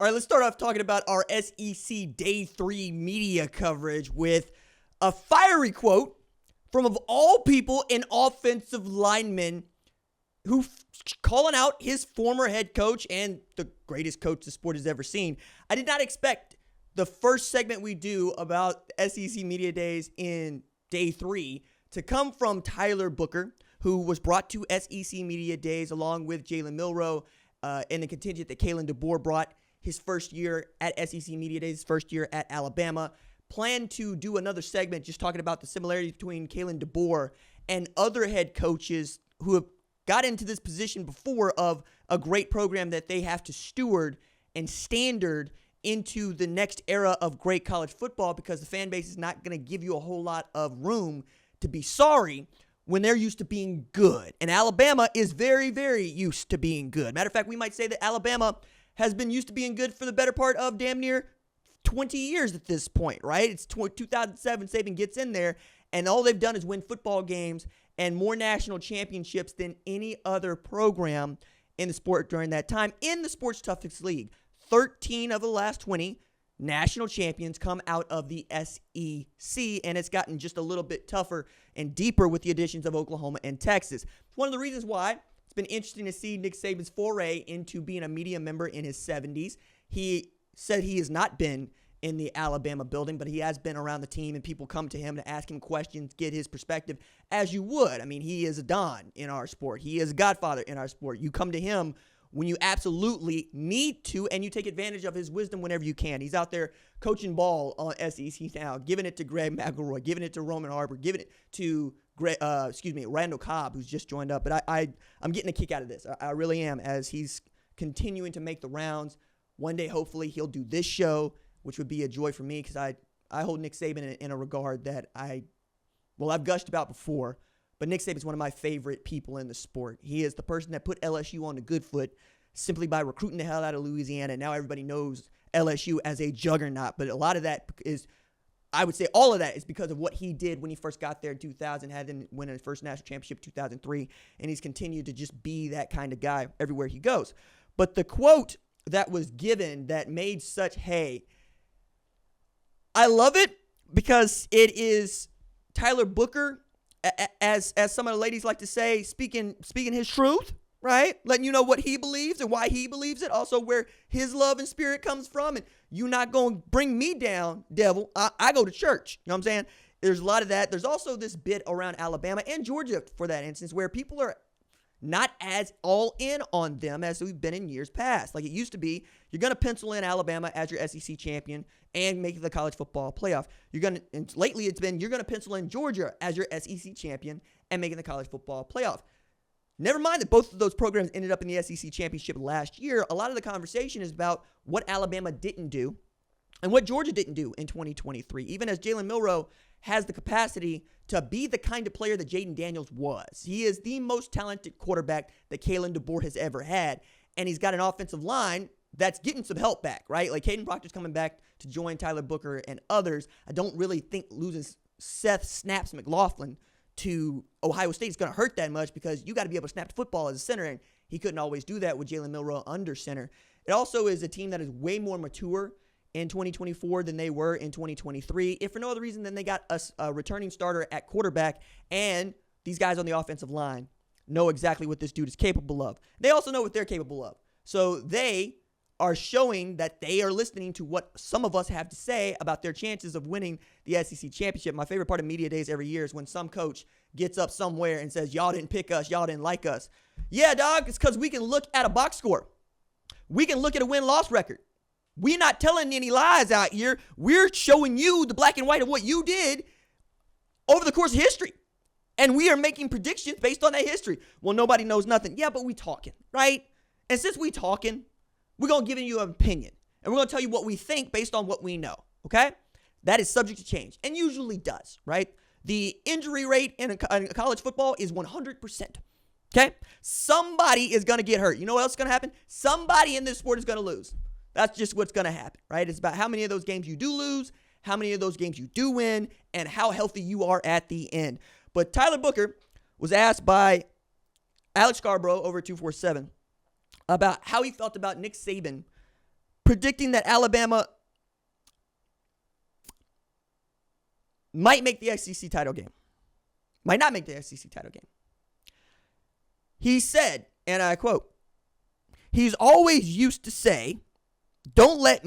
All right, let's start off talking about our SEC Day 3 media coverage with a fiery quote from, of all people, an offensive lineman who calling out his former head coach and the greatest coach the sport has ever seen. I did not expect the first segment we do about SEC Media Days in Day 3 to come from Tyler Booker, who was brought to SEC Media Days along with Jalen Milroe and the contingent that Kalen DeBoer brought his first year at SEC Media Days, his first year at Alabama. Plan to do another segment just talking about the similarities between Kalen DeBoer and other head coaches who have got into this position before of a great program that they have to steward and standard into the next era of great college football, because the fan base is not going to give you a whole lot of room to be sorry when they're used to being good. And Alabama is very, very used to being good. Matter of fact, we might say that Alabama has been used to being good for the better part of damn near 20 years at this point, right? It's 2007, Saban gets in there, and all they've done is win football games and more national championships than any other program in the sport during that time. In the sport's toughest league, 13 of the last 20 national champions come out of the SEC, and it's gotten just a little bit tougher and deeper with the additions of Oklahoma and Texas. One of the reasons why it's been interesting to see Nick Saban's foray into being a media member in his 70s. He said he has not been in the Alabama building, but he has been around the team, and people come to him to ask him questions, get his perspective, as you would. I mean, he is a don in our sport. He is a godfather in our sport. You come to him when you absolutely need to, and you take advantage of his wisdom whenever you can. He's out there coaching ball on SEC now, giving it to Greg McElroy, giving it to Roman Harbor, giving it to Randall Cobb, who's just joined up. But I'm getting a kick out of this. I really am, as he's continuing to make the rounds. One day, hopefully, he'll do this show, which would be a joy for me, because I hold Nick Saban in a regard that I've gushed about before. But Nick Saban is one of my favorite people in the sport. He is the person that put LSU on the good foot simply by recruiting the hell out of Louisiana. And now everybody knows LSU as a juggernaut. But a lot of that is, I would say all of that is because of what he did when he first got there in 2000, had them win his first national championship in 2003. And he's continued to just be that kind of guy everywhere he goes. But the quote that was given that made such hay, I love it because it is Tyler Booker, as some of the ladies like to say, speaking his truth, right? Letting you know what he believes and why he believes it. Also where his love and spirit comes from. And you not going to bring me down, devil. I go to church. You know what I'm saying? There's a lot of that. There's also this bit around Alabama and Georgia, for that instance, where people are not as all in on them as we've been in years past. Like it used to be, you're going to pencil in Alabama as your SEC champion and make the college football playoff. And lately it's been, you're going to pencil in Georgia as your SEC champion and making the college football playoff. Never mind that both of those programs ended up in the SEC championship last year. A lot of the conversation is about what Alabama didn't do and what Georgia didn't do in 2023. Even as Jalen Milroe has the capacity to be the kind of player that Jaden Daniels was. He is the most talented quarterback that Kalen DeBoer has ever had. And he's got an offensive line that's getting some help back, right? Like Caden Proctor's coming back to join Tyler Booker and others. I don't really think losing Seth Snaps McLaughlin to Ohio State is going to hurt that much, because you got to be able to snap the football as a center, and he couldn't always do that with Jalen Milroe under center. It also is a team that is way more mature in 2024 than they were in 2023, if for no other reason than they got a returning starter at quarterback, and these guys on the offensive line know exactly what this dude is capable of. They also know what they're capable of. So they are showing that they are listening to what some of us have to say about their chances of winning the SEC championship. My favorite part of media days every year is when some coach gets up somewhere and says, y'all didn't pick us, y'all didn't like us. Yeah, dog, it's because we can look at a box score. We can look at a win-loss record. We're not telling any lies out here. We're showing you the black and white of what you did over the course of history. And we are making predictions based on that history. Well, nobody knows nothing. Yeah, but we talking, right? And since we talking, we're going to give you an opinion. And we're going to tell you what we think based on what we know, okay? That is subject to change, and usually does, right? The injury rate in college football is 100%, okay? Somebody is going to get hurt. You know what else is going to happen? Somebody in this sport is going to lose. That's just what's going to happen, right? It's about how many of those games you do lose, how many of those games you do win, and how healthy you are at the end. But Tyler Booker was asked by Alex Scarborough over 247 about how he felt about Nick Saban predicting that Alabama might make the SEC title game. Might not make the SEC title game. He said, and I quote, "He's always used to say, don't let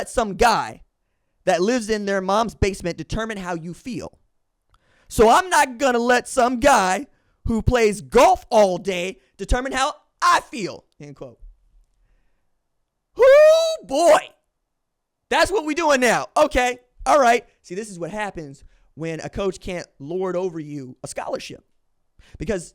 some guy that lives in their mom's basement determine how you feel. So I'm not going to let some guy who plays golf all day determine how I feel," end quote. Whoo, boy. That's what we're doing now. Okay. All right. See, this is what happens when a coach can't lord over you a scholarship. Because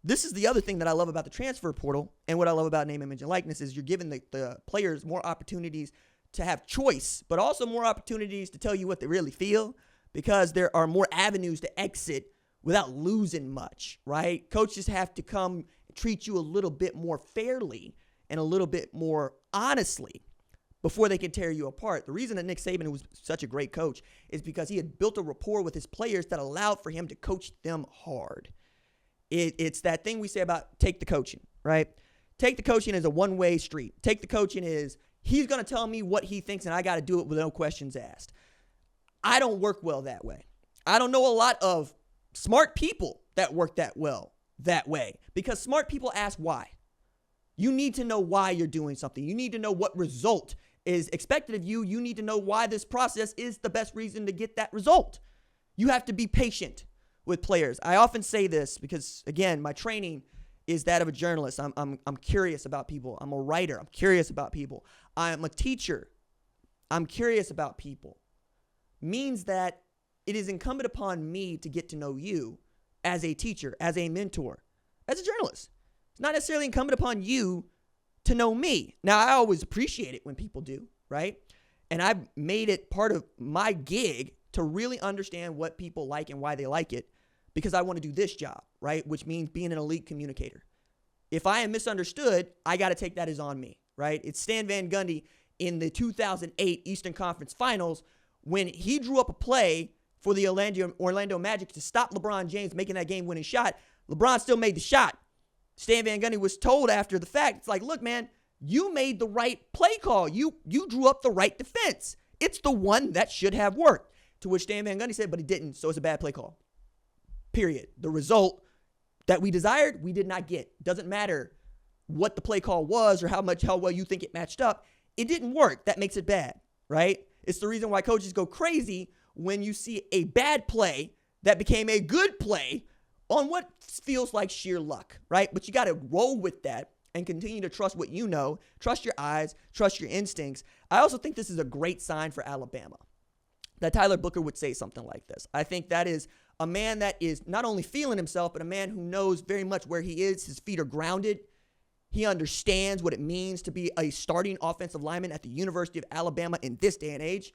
this is the other thing that I love about the transfer portal, and what I love about name, image, and likeness is you're giving the players more opportunities to have choice, but also more opportunities to tell you what they really feel, because there are more avenues to exit without losing much, right? Coaches have to come treat you a little bit more fairly and a little bit more honestly before they can tear you apart. The reason that Nick Saban was such a great coach is because he had built a rapport with his players that allowed for him to coach them hard. It's that thing we say about take the coaching, right? Take the coaching is a one-way street. Take the coaching is he's going to tell me what he thinks, and I got to do it with no questions asked. I don't work well that way. I don't know a lot of smart people that work that well that way, because smart people ask why. You need to know why you're doing something. You need to know what result is expected of you. You need to know why this process is the best reason to get that result. You have to be patient with players. I often say this because, again, my training is that of a journalist. I'm curious about people. I'm a writer. I'm curious about people. I'm a teacher. I'm curious about people. Means that it is incumbent upon me to get to know you as a teacher, as a mentor, as a journalist. It's not necessarily incumbent upon you to know me. Now, I always appreciate it when people do, right? And I've made it part of my gig to really understand what people like and why they like it, because I want to do this job, right? Which means being an elite communicator. If I am misunderstood, I got to take that as on me, right? It's Stan Van Gundy in the 2008 Eastern Conference Finals when he drew up a play for the Orlando Magic to stop LeBron James making that game-winning shot. LeBron still made the shot. Stan Van Gundy was told after the fact, it's like, look, man, you made the right play call. You drew up the right defense. It's the one that should have worked. To which Stan Van Gundy said, but he didn't, so it's a bad play call. Period. The result that we desired, we did not get. Doesn't matter what the play call was or how well you think it matched up. It didn't work. That makes it bad, right? It's the reason why coaches go crazy when you see a bad play that became a good play on what feels like sheer luck, right? But you got to roll with that and continue to trust what you know, trust your eyes, trust your instincts. I also think this is a great sign for Alabama, that Tyler Booker would say something like this. I think that is a man that is not only feeling himself, but a man who knows very much where he is. His feet are grounded. He understands what it means to be a starting offensive lineman at the University of Alabama in this day and age.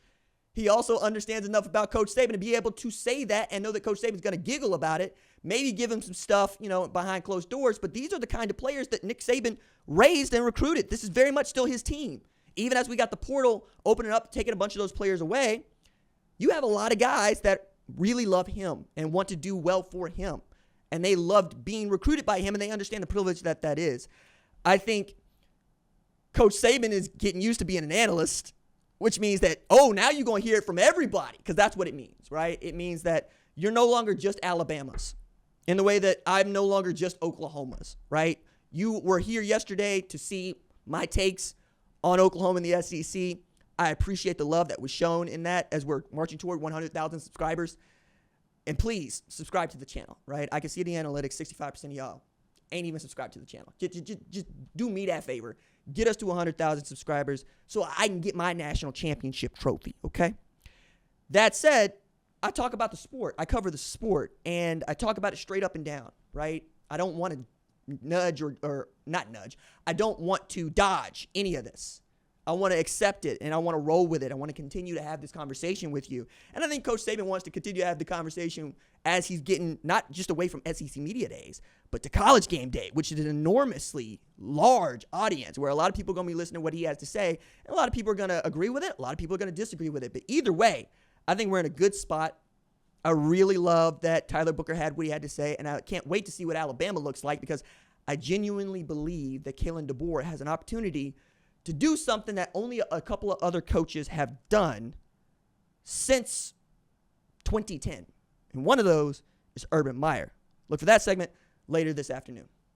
He also understands enough about Coach Saban to be able to say that and know that Coach Saban's going to giggle about it, maybe give him some stuff, behind closed doors. But these are the kind of players that Nick Saban raised and recruited. This is very much still his team. Even as we got the portal opening up, taking a bunch of those players away, you have a lot of guys that really love him and want to do well for him. And they loved being recruited by him, and they understand the privilege that is. I think Coach Saban is getting used to being an analyst, which means that, now you're going to hear it from everybody, because that's what it means, right? It means that you're no longer just Alabama's in the way that I'm no longer just Oklahoma's, right? You were here yesterday to see my takes on Oklahoma and the SEC. I appreciate the love that was shown in that as we're marching toward 100,000 subscribers. And please subscribe to the channel, right? I can see the analytics, 65% of y'all ain't even subscribed to the channel. Just do me that favor. Get us to 100,000 subscribers so I can get my national championship trophy, okay? That said, I talk about the sport. I cover the sport, and I talk about it straight up and down, right? I don't want to nudge or not nudge. I don't want to dodge any of this. I want to accept it, and I want to roll with it. I want to continue to have this conversation with you. And I think Coach Saban wants to continue to have the conversation as he's getting not just away from SEC Media Days, but to College Game Day, which is an enormously large audience where a lot of people are going to be listening to what he has to say, and a lot of people are going to agree with it. A lot of people are going to disagree with it. But either way, I think we're in a good spot. I really love that Tyler Booker had what he had to say, and I can't wait to see what Alabama looks like, because I genuinely believe that Kalen DeBoer has an opportunity to do something that only a couple of other coaches have done since 2010. And one of those is Urban Meyer. Look for that segment later this afternoon.